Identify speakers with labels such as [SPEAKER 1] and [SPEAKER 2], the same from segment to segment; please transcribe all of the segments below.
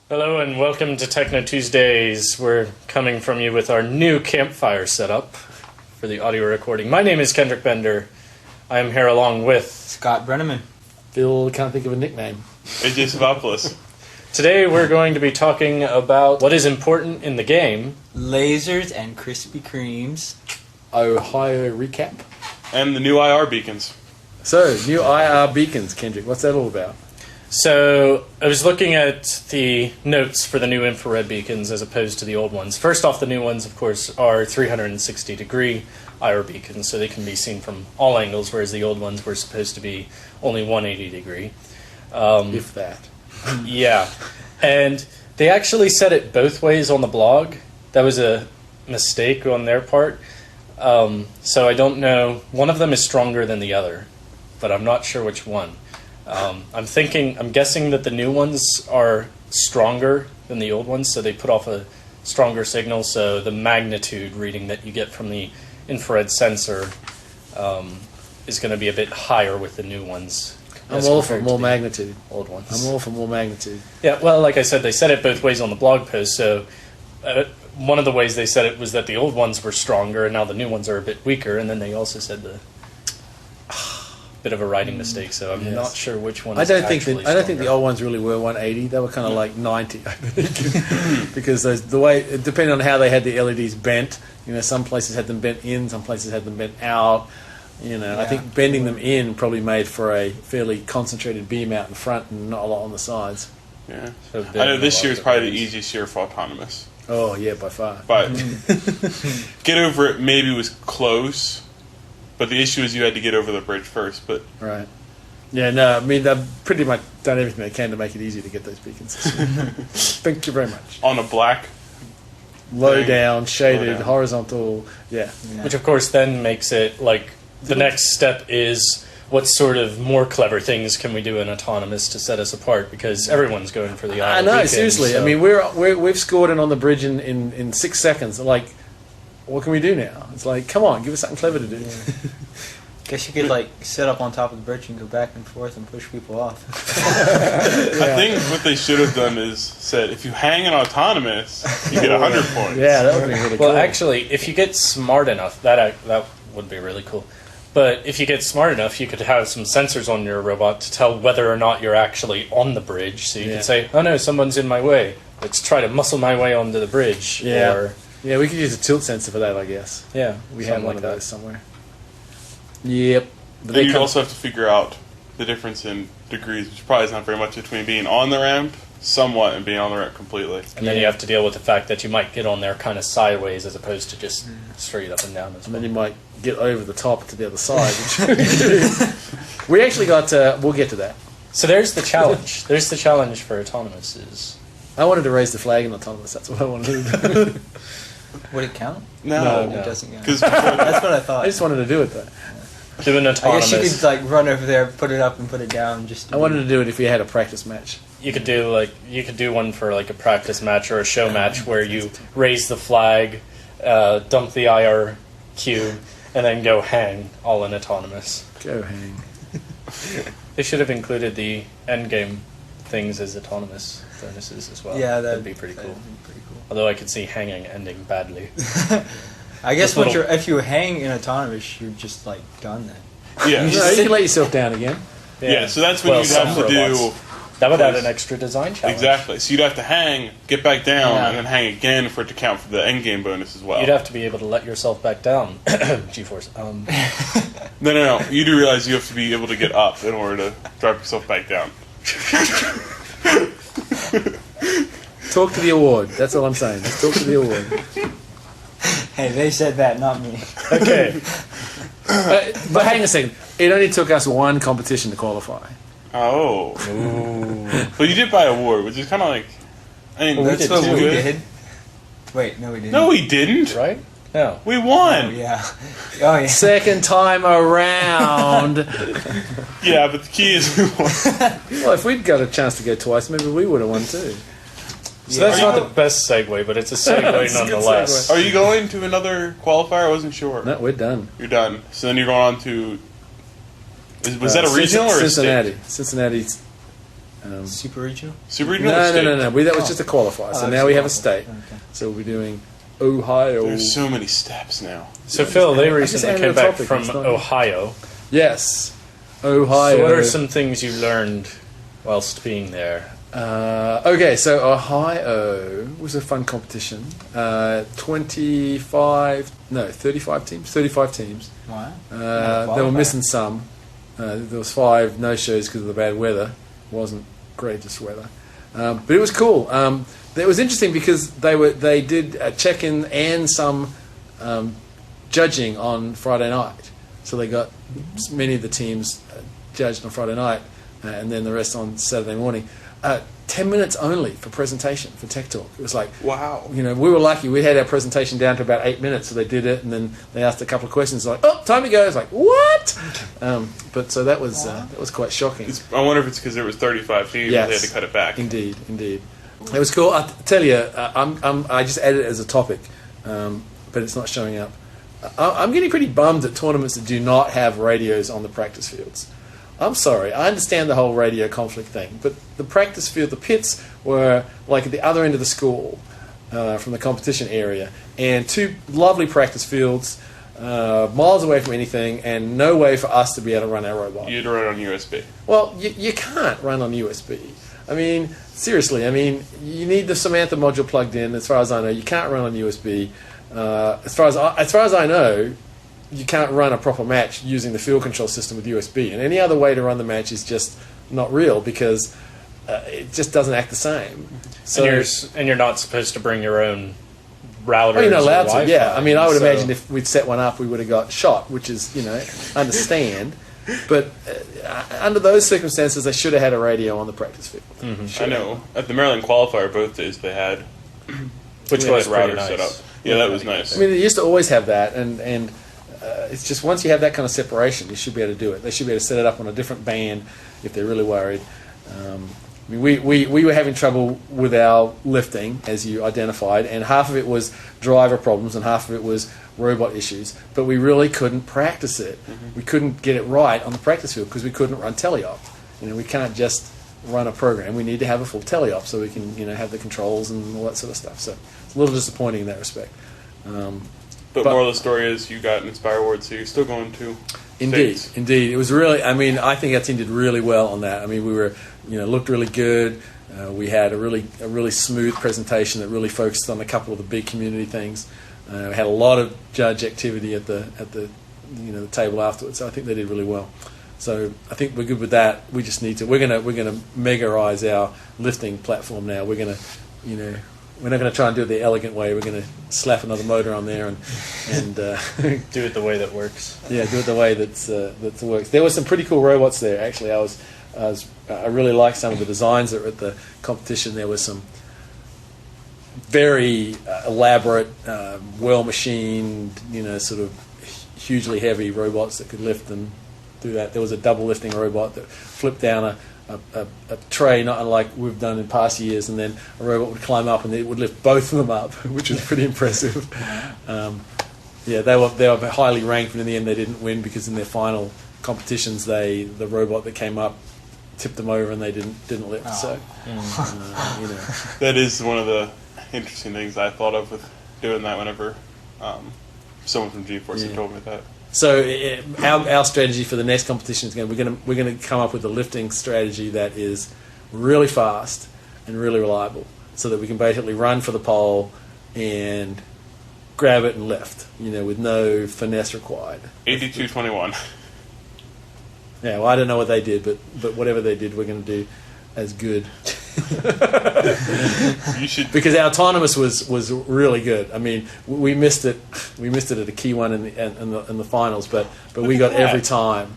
[SPEAKER 1] Hello and welcome to TechKnow Tuesdays. We're coming from you with our new campfire setup for the audio recording. My name is Kendrick Bender. I am here along with
[SPEAKER 2] Scott Brenneman.
[SPEAKER 3] Phil can't think of a nickname.
[SPEAKER 4] AJ Savopoulos.
[SPEAKER 1] Today we're going to be talking about what is important in the game.
[SPEAKER 2] Lasers and Krispy Kremes.
[SPEAKER 3] Ohio recap.
[SPEAKER 4] And the new IR beacons.
[SPEAKER 3] So, new IR beacons, Kendrick. What's that all about?
[SPEAKER 1] So I was looking at the notes for the new infrared beacons as opposed to the old ones. First off, the new ones, of course, are 360-degree IR beacons, so they can be seen from all angles, whereas the old ones were supposed to be only 180-degree.
[SPEAKER 3] If that.
[SPEAKER 1] Yeah. And they actually said it both ways on the blog. That was a mistake on their part. So I don't know. One of them is stronger than the other, but I'm not sure which one. I'm guessing that the new ones are stronger than the old ones, so they put off a stronger signal, so the magnitude reading that you get from the infrared sensor is going to be a bit higher with the new ones.
[SPEAKER 3] I'm all for more magnitude.
[SPEAKER 1] Old ones.
[SPEAKER 3] I'm all for more magnitude.
[SPEAKER 1] Yeah, well, like I said, they said it both ways on the blog post, so one of the ways they said it was that the old ones were stronger and now the new ones are a bit weaker, and then they also said the bit of a writing mistake, so I'm not sure which one.
[SPEAKER 3] I don't think
[SPEAKER 1] stronger.
[SPEAKER 3] the old ones really were 180. They were kind of like 90, I think, because the way, depending on how they had the LEDs bent, some places had them bent in, some places had them bent out. I think bending them in probably made for a fairly concentrated beam out in front and not a lot on the sides.
[SPEAKER 4] Yeah,
[SPEAKER 1] So
[SPEAKER 4] I know this year is probably the easiest year for autonomous.
[SPEAKER 3] Oh yeah, by far.
[SPEAKER 4] But Get Over It maybe was close, but the issue is you had to get over the bridge first. But
[SPEAKER 3] Right. Yeah, no, I mean, they've pretty much done everything they can to make it easy to get those beacons. Thank you very much.
[SPEAKER 4] on a black,
[SPEAKER 3] Low down, shaded,
[SPEAKER 4] Low down.
[SPEAKER 3] horizontal, yeah.
[SPEAKER 1] Which, of course, then makes it like the next step is what sort of more clever things can we do in autonomous to set us apart? Because everyone's going for the
[SPEAKER 3] I
[SPEAKER 1] IR
[SPEAKER 3] know,
[SPEAKER 1] beacon,
[SPEAKER 3] seriously.
[SPEAKER 1] so-
[SPEAKER 3] I mean, we've scored it on the bridge in 6 seconds. Like, what can we do now? It's like, come on, give us something clever to do.
[SPEAKER 2] Guess you could sit up on top of the bridge and go back and forth and push people off.
[SPEAKER 4] I think what they should have done is said, if you hang an autonomous, you get 100 points.
[SPEAKER 3] Yeah, that would be really cool.
[SPEAKER 1] Well, actually, if you get smart enough, that would be really cool. But if you get smart enough, you could have some sensors on your robot to tell whether or not you're actually on the bridge. So you can say, oh no, someone's in my way. Let's try to muscle my way onto the bridge.
[SPEAKER 3] Yeah.
[SPEAKER 1] Or,
[SPEAKER 3] Yeah, we could use a tilt sensor for that, I guess.
[SPEAKER 1] yeah,
[SPEAKER 3] We have
[SPEAKER 1] something
[SPEAKER 3] one
[SPEAKER 1] like
[SPEAKER 3] of
[SPEAKER 1] that.
[SPEAKER 3] those somewhere. Yep. But
[SPEAKER 4] And you'd also have to figure out the difference in degrees, which probably is not very much between being on the ramp somewhat and being on the ramp completely.
[SPEAKER 1] And then you have to deal with the fact that you might get on there kind of sideways as opposed to just straight up and down as
[SPEAKER 3] And
[SPEAKER 1] well.
[SPEAKER 3] then you might get over the top to the other side. We actually got we'll get to that.
[SPEAKER 1] So there's the challenge. There's the challenge for autonomous is...
[SPEAKER 3] I wanted to raise the flag in autonomous. That's what I wanted to do.
[SPEAKER 2] Would it count?
[SPEAKER 4] No,
[SPEAKER 2] It doesn't count.
[SPEAKER 4] because
[SPEAKER 2] That's what I thought.
[SPEAKER 3] I just wanted to do it, though.
[SPEAKER 1] Do an
[SPEAKER 2] I
[SPEAKER 1] autonomous.
[SPEAKER 2] guess you could run over there, put it up, and put it down. Just.
[SPEAKER 3] I wanted to do it if we had a practice match.
[SPEAKER 1] You could do one for like a practice match or a show match where you raise the flag, dump the IR cube, and then go hang all in autonomous.
[SPEAKER 3] Go hang.
[SPEAKER 1] They should have included the end game things as autonomous bonuses as well.
[SPEAKER 2] Yeah,
[SPEAKER 1] that'd be pretty cool. Although I could see hanging ending badly.
[SPEAKER 2] I guess
[SPEAKER 1] This little-
[SPEAKER 2] if you hang in autonomous, you're just done then.
[SPEAKER 4] yeah,
[SPEAKER 3] You can let yourself down again.
[SPEAKER 4] yeah. So that's when
[SPEAKER 1] Well,
[SPEAKER 4] you'd have
[SPEAKER 1] some
[SPEAKER 4] to do
[SPEAKER 1] robots. That would add an extra design challenge.
[SPEAKER 4] exactly. So you'd have to hang, get back down,
[SPEAKER 2] Yeah.
[SPEAKER 4] and then hang again for it to count for the end game bonus as well.
[SPEAKER 1] You'd have to be able to let yourself back down. G-force.
[SPEAKER 4] No. You do realize you have to be able to get up in order to drop yourself back down.
[SPEAKER 3] Talk to the award. That's all I'm saying. Just talk to the award.
[SPEAKER 2] Hey, they said that, not me.
[SPEAKER 1] Okay.
[SPEAKER 3] But hang a second. It only took us one competition to qualify.
[SPEAKER 4] Oh. But you did buy a award, which is kind of like... I mean,
[SPEAKER 1] Well, we
[SPEAKER 4] that's
[SPEAKER 1] did
[SPEAKER 4] what
[SPEAKER 1] too.
[SPEAKER 4] we
[SPEAKER 2] We
[SPEAKER 4] did.
[SPEAKER 2] did. Wait, no, we didn't.
[SPEAKER 4] No, we didn't.
[SPEAKER 1] Right? No.
[SPEAKER 4] We won.
[SPEAKER 2] Oh, yeah. Oh, yeah.
[SPEAKER 3] Second time around.
[SPEAKER 4] Yeah, but the key is we won.
[SPEAKER 3] Well, if we'd got a chance to go twice, maybe we would have won too.
[SPEAKER 1] So that's
[SPEAKER 4] Are
[SPEAKER 1] not
[SPEAKER 4] you-
[SPEAKER 1] the best segue, but it's a segue
[SPEAKER 3] It's a good
[SPEAKER 1] nonetheless.
[SPEAKER 3] segue.
[SPEAKER 4] Are you going to another qualifier? I wasn't sure.
[SPEAKER 3] No, we're done.
[SPEAKER 4] You're done. So then you're going on to... Was that a regional or a
[SPEAKER 3] Cincinnati?
[SPEAKER 4] state?
[SPEAKER 3] Cincinnati's
[SPEAKER 2] Super regional.
[SPEAKER 4] Super regional.
[SPEAKER 3] No,
[SPEAKER 4] or state?
[SPEAKER 3] no. That was just a qualifier. So
[SPEAKER 2] that
[SPEAKER 3] now
[SPEAKER 2] was
[SPEAKER 3] we
[SPEAKER 2] a
[SPEAKER 3] have a
[SPEAKER 2] qualifier.
[SPEAKER 3] state.
[SPEAKER 2] Okay.
[SPEAKER 3] So we'll be doing Ohio.
[SPEAKER 4] There's so many steps now.
[SPEAKER 1] So Phil, they
[SPEAKER 3] I just
[SPEAKER 1] recently
[SPEAKER 3] added
[SPEAKER 1] came
[SPEAKER 3] a
[SPEAKER 1] back
[SPEAKER 3] topic,
[SPEAKER 1] from
[SPEAKER 3] it's not-
[SPEAKER 1] Ohio.
[SPEAKER 3] Yes, Ohio.
[SPEAKER 1] So what are some things you learned whilst being there?
[SPEAKER 3] Okay, so Ohio was a fun competition. 35 teams. 35 teams.
[SPEAKER 2] Wow.
[SPEAKER 3] They were missing some. There was 5 no-shows because of the bad weather. It wasn't greatest weather, but it was cool. It was interesting because they did a check-in and some judging on Friday night. So they got many of the teams judged on Friday night, and then the rest on Saturday morning. 10 minutes only for presentation, for Tech Talk. It was like,
[SPEAKER 4] Wow.
[SPEAKER 3] we were lucky. We had our presentation down to about 8 minutes, so they did it, and then they asked a couple of questions, like, "Oh, time to go." It's like, "What?" But so that was quite shocking.
[SPEAKER 4] I wonder if it's because there was 35 teams and they had to cut it back.
[SPEAKER 3] Indeed. It was cool. I tell you, I just added it as a topic, but it's not showing up. I'm getting pretty bummed at tournaments that do not have radios on the practice fields. I'm sorry. I understand the whole radio conflict thing, but the practice field, the pits were like at the other end of the school from the competition area, and 2 lovely practice fields, miles away from anything, and no way for us to be able to run our robot.
[SPEAKER 4] You'd run it on USB.
[SPEAKER 3] Well, you can't run on USB. I mean, seriously. I mean, you need the Samantha module plugged in. As far as I know, you can't run on USB. As far as I know, you can't run a proper match using the field control system with USB. And any other way to run the match is just not real because it just doesn't act the same. So
[SPEAKER 1] And you're not supposed to bring your own router.
[SPEAKER 3] well, you're not allowed to.
[SPEAKER 1] Wi-Fi.
[SPEAKER 3] Yeah, I mean, I would
[SPEAKER 1] So-
[SPEAKER 3] imagine if we'd set one up, we would have got shot, which is understand. But under those circumstances, they should have had a radio on the practice field.
[SPEAKER 4] I know. At the Maryland qualifier, both days they had
[SPEAKER 1] which
[SPEAKER 4] they
[SPEAKER 1] was
[SPEAKER 4] had
[SPEAKER 1] pretty
[SPEAKER 4] routers
[SPEAKER 1] nice.
[SPEAKER 4] set up. Yeah, that was nice.
[SPEAKER 3] I mean, they used to always have that, and it's just once you have that kind of separation, you should be able to do it. They should be able to set it up on a different band if they're really worried. I mean, we were having trouble with our lifting, as you identified, and half of it was driver problems and half of it was robot issues, but we really couldn't practice it. We couldn't get it right on the practice field because we couldn't run teleop. We can't just run a program. We need to have a full teleop so we can have the controls and all that sort of stuff. So it's a little disappointing in that respect.
[SPEAKER 4] But moral of the story is you got an Inspire Award, so you're still going to
[SPEAKER 3] Indeed,
[SPEAKER 4] States.
[SPEAKER 3] indeed. It was really, I mean, I think our team did really well on that. I mean, we were, looked really good. We had a really smooth presentation that really focused on a couple of the big community things. We had a lot of judge activity at the the table afterwards. So I think they did really well. So I think we're good with that. We just need to. We're gonna megarize our lifting platform now. We're gonna, we're not going to try and do it the elegant way. We're going to slap another motor on there and
[SPEAKER 1] Do it the way that works.
[SPEAKER 3] do it the way that works. There were some pretty cool robots there. Actually, I really liked some of the designs that were at the competition. There was some very elaborate, well machined, sort of hugely heavy robots that could lift and do that. There was a double lifting robot that flipped down a tray, not unlike we've done in past years, and then a robot would climb up and it would lift both of them up, which was pretty impressive. They were highly ranked, but in the end they didn't win because in their final competitions, the robot that came up tipped them over and they didn't lift. So,
[SPEAKER 4] That is one of the interesting things I thought of with doing that whenever someone from GeForce had told me that.
[SPEAKER 3] So our strategy for the next competition is we're going to come up with a lifting strategy that is really fast and really reliable, so that we can basically run for the pole and grab it and lift, with no finesse required.
[SPEAKER 4] 82-21.
[SPEAKER 3] Yeah, well, I don't know what they did, but whatever they did, we're going to do as good.
[SPEAKER 4] You should.
[SPEAKER 3] Because our autonomous was really good. I mean, we missed it. We missed it at a key one in the finals, but we got
[SPEAKER 4] at that.
[SPEAKER 3] every time.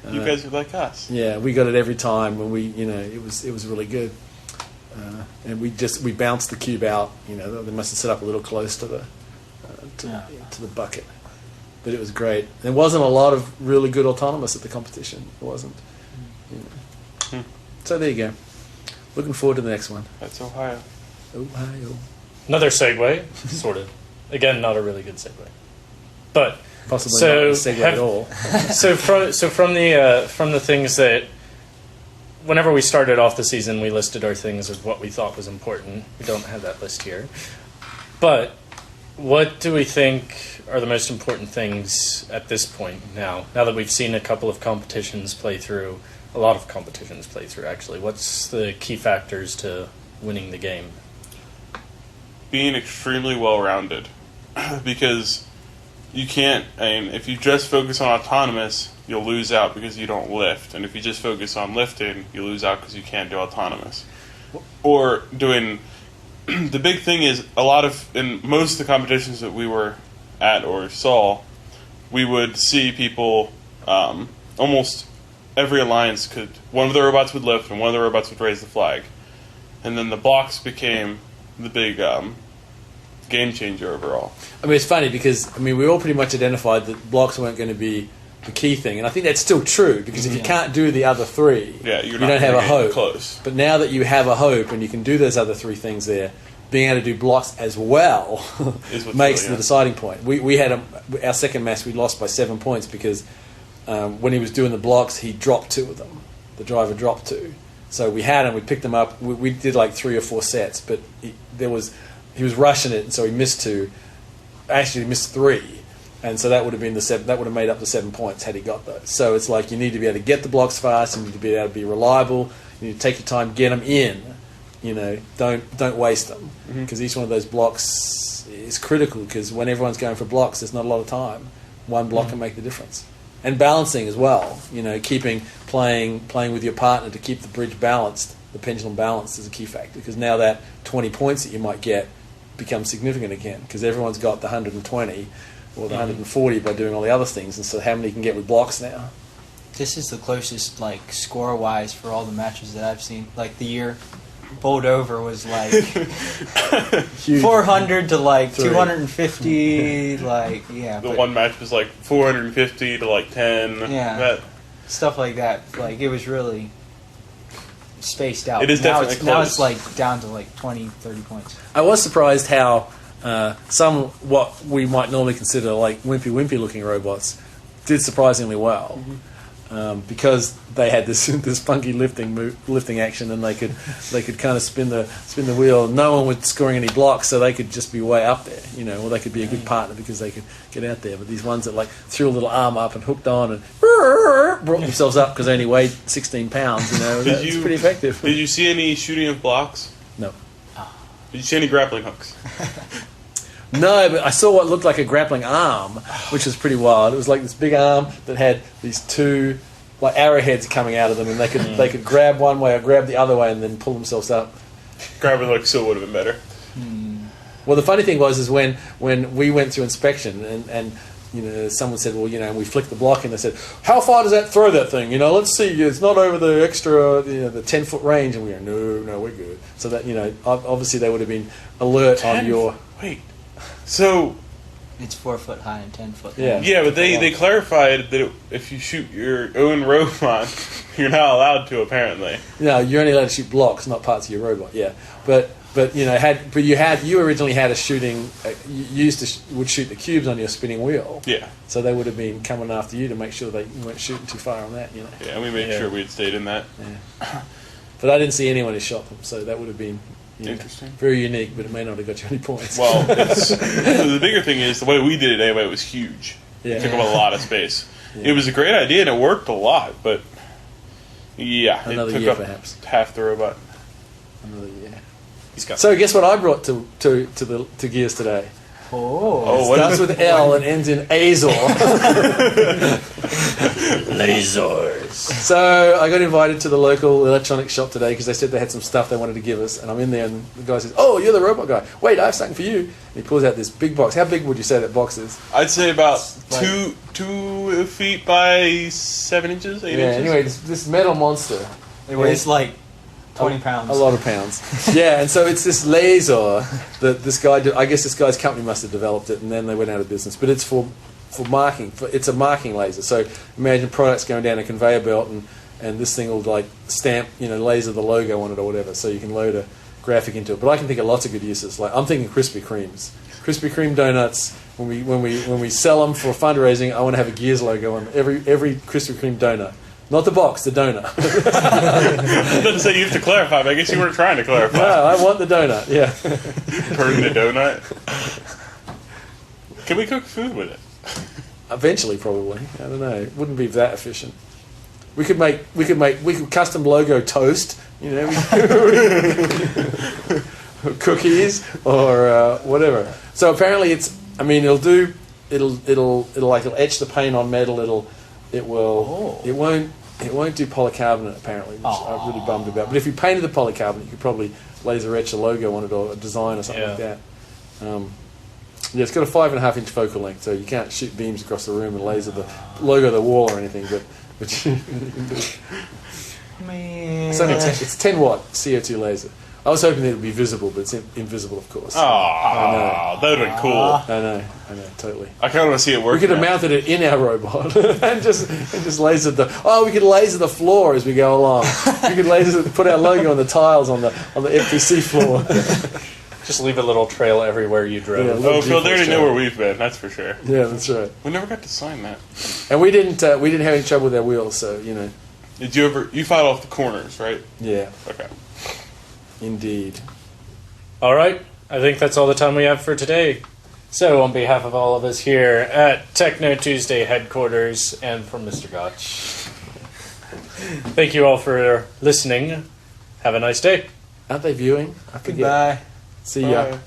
[SPEAKER 4] You guys are like us.
[SPEAKER 3] Yeah, we got it every time when it was really good. And we bounced the cube out. They must have set up a little close to the to the bucket, but it was great. There wasn't a lot of really good autonomous at the competition. It wasn't. So there you go. Looking forward to the next one.
[SPEAKER 4] That's Ohio.
[SPEAKER 3] Ohio.
[SPEAKER 1] Another segue, sort of. Again, not a really good segue, but
[SPEAKER 3] Possibly
[SPEAKER 1] so
[SPEAKER 3] not a segue at all.
[SPEAKER 1] from the things that whenever we started off the season, we listed our things of what we thought was important. We don't have that list here. But what do we think are the most important things at this point now that we've seen a couple of competitions play through, a lot of competitions play through, actually? What's the key factors to winning the game?
[SPEAKER 4] Being extremely well-rounded. Because you can't, if you just focus on autonomous, you'll lose out because you don't lift. And if you just focus on lifting, you lose out because you can't do autonomous. Or doing, the big thing is in most of the competitions that we were at or saw, we would see people, almost every alliance one of the robots would lift and one of the robots would raise the flag. And then the blocks became the big game changer overall.
[SPEAKER 3] I mean, it's funny because we all pretty much identified that blocks weren't going to be the key thing, and I think that's still true because if you can't do the other three, you don't have a hope.
[SPEAKER 4] Close.
[SPEAKER 3] But now that you have a hope and you can do those other three things there, being able to do blocks as well makes the deciding point. We had our second match, we lost by 7 points because when he was doing the blocks, he dropped 2 of them. The driver dropped 2. So we had him, we picked him up. We did like 3 or 4 sets, but he was rushing it, and so he missed 2. Actually, he missed 3, and so that would have been that would have made up the 7 points had he got those. So it's like you need to be able to get the blocks fast. You need to be able to be reliable. You need to take your time, get them in. Don't waste them because each one of those blocks is critical. Because when everyone's going for blocks, there's not a lot of time. One block can make the difference. And balancing as well. Playing with your partner to keep the bridge balanced, the pendulum balanced is a key factor. Because now that 20 points that you might get becomes significant again. Because everyone's got the 120 or the 140 by doing all the other things. And so how many you can get with blocks now?
[SPEAKER 2] This is the closest, score-wise for all the matches that I've seen. The year bowled over was 400 to 250.
[SPEAKER 4] The one match was 450 to 10.
[SPEAKER 2] Yeah. Stuff like that. It was really spaced out.
[SPEAKER 4] It is definitely close.
[SPEAKER 2] Now it's down to 20, 30 points.
[SPEAKER 3] I was surprised how some what we might normally consider wimpy looking robots did surprisingly well. Because they had this funky lifting action, and they could kind of spin the wheel. No one was scoring any blocks, so they could just be way up there, or they could be a good partner because they could get out there. But these ones that threw a little arm up and hooked on and brought themselves up because they only weighed 16 pounds, it's pretty effective.
[SPEAKER 4] Did you see any shooting of blocks?
[SPEAKER 3] No.
[SPEAKER 4] Did you see any grappling hooks?
[SPEAKER 3] No, but I saw what looked like a grappling arm, which was pretty wild. It was like this big arm that had these 2 arrowheads coming out of them, and they could grab one way or grab the other way and then pull themselves up.
[SPEAKER 4] Grappling hook still would have been better.
[SPEAKER 3] Well, the funny thing was when we went through inspection and someone said, well, we flicked the block and they said, how far does that throw that thing? Let's see, it's not over the extra, the 10-foot range. And we go, no, we're good. So that, obviously they would have been alert on your...
[SPEAKER 4] Wait. So
[SPEAKER 2] it's 4 foot high and 10 foot.
[SPEAKER 4] Yeah, but they clarified that if you shoot your own robot, you're not allowed to. Apparently,
[SPEAKER 3] no, you're only allowed to shoot blocks, not parts of your robot. Yeah, but you originally had a shooting. You would shoot the cubes on your spinning wheel.
[SPEAKER 4] Yeah.
[SPEAKER 3] So they would have been coming after you to make sure you weren't shooting too far on that.
[SPEAKER 4] Yeah, and we made sure we had stayed in that.
[SPEAKER 3] Yeah. But I didn't see anyone who shot them, so that would have been.
[SPEAKER 4] Interesting.
[SPEAKER 3] Very unique, but it may not have got you any points.
[SPEAKER 4] Well, the bigger thing is the way we did it anyway was huge.
[SPEAKER 3] Yeah.
[SPEAKER 4] It took up a lot of space.
[SPEAKER 3] Yeah.
[SPEAKER 4] It was a great idea and it worked a lot, but
[SPEAKER 3] another
[SPEAKER 4] it took
[SPEAKER 3] year
[SPEAKER 4] up
[SPEAKER 3] perhaps
[SPEAKER 4] half the robot.
[SPEAKER 3] Another year.
[SPEAKER 4] So
[SPEAKER 3] guess what I brought to Gears today?
[SPEAKER 2] Oh,
[SPEAKER 3] It starts with L and ends in Azor.
[SPEAKER 1] Lasers.
[SPEAKER 3] So I got invited to the local electronics shop today because they said they had some stuff they wanted to give us, and I'm in there and the guy says, "Oh, you're the robot guy. Wait, I have something for you." And he pulls out this big box. How big would you say that box is?
[SPEAKER 4] I'd say about 2 feet by 7 inches, 8 inches.
[SPEAKER 3] Anyway, this metal monster.
[SPEAKER 2] It weighs 20 pounds.
[SPEAKER 3] A lot of pounds. Yeah, and so it's this laser that this guy I guess this guy's company must have developed it, and then they went out of business. But it's for marking. It's a marking laser. So imagine products going down a conveyor belt, and this thing will stamp, laser the logo on it or whatever. So you can load a graphic into it. But I can think of lots of good uses. I'm thinking Krispy Kremes. Krispy Kreme donuts. When we sell them for fundraising, I want to have a Gears logo on every Krispy Kreme donut. Not the box, the donut.
[SPEAKER 4] It doesn't say you have to clarify, but I guess you weren't trying to clarify.
[SPEAKER 3] No, I want the donut. Yeah.
[SPEAKER 4] Burn the donut. Can we cook food with it?
[SPEAKER 3] Eventually, probably. I don't know. It wouldn't be that efficient. We could custom logo toast. You know, cookies or whatever. So apparently, it'll etch the paint on metal. It won't do polycarbonate apparently, which I'm really bummed about. But if you painted the polycarbonate, you could probably laser etch a logo on it or a design or something like that. It's got a 5.5-inch focal length, so you can't shoot beams across the room and laser the logo of the wall or anything. But
[SPEAKER 2] Man.
[SPEAKER 3] it's 10 watt CO2 laser. I was hoping that it would be visible, but it's invisible, of course.
[SPEAKER 4] Oh, that would have been cool.
[SPEAKER 3] I know, totally.
[SPEAKER 4] I kind of want to see it work.
[SPEAKER 3] We could have mounted it in our robot and just lasered we could laser the floor as we go along. We could put our logo on the tiles on the FTC floor.
[SPEAKER 1] Just leave a little trail everywhere you drove.
[SPEAKER 3] Yeah,
[SPEAKER 4] Phil, they already know where we've been. That's for sure.
[SPEAKER 3] Yeah, that's right.
[SPEAKER 4] We never got to sign that.
[SPEAKER 3] And we didn't have any trouble with our wheels, so
[SPEAKER 4] Did you ever? You filed off the corners, right?
[SPEAKER 3] Yeah,
[SPEAKER 4] Okay.
[SPEAKER 3] indeed.
[SPEAKER 1] All right. I think that's all the time we have for today. So, on behalf of all of us here at TechKnow Tuesday headquarters and from Mr. Gotch, thank you all for listening. Have a nice day.
[SPEAKER 3] Aren't they viewing? I forget.
[SPEAKER 2] Goodbye.
[SPEAKER 3] See ya.
[SPEAKER 4] Bye.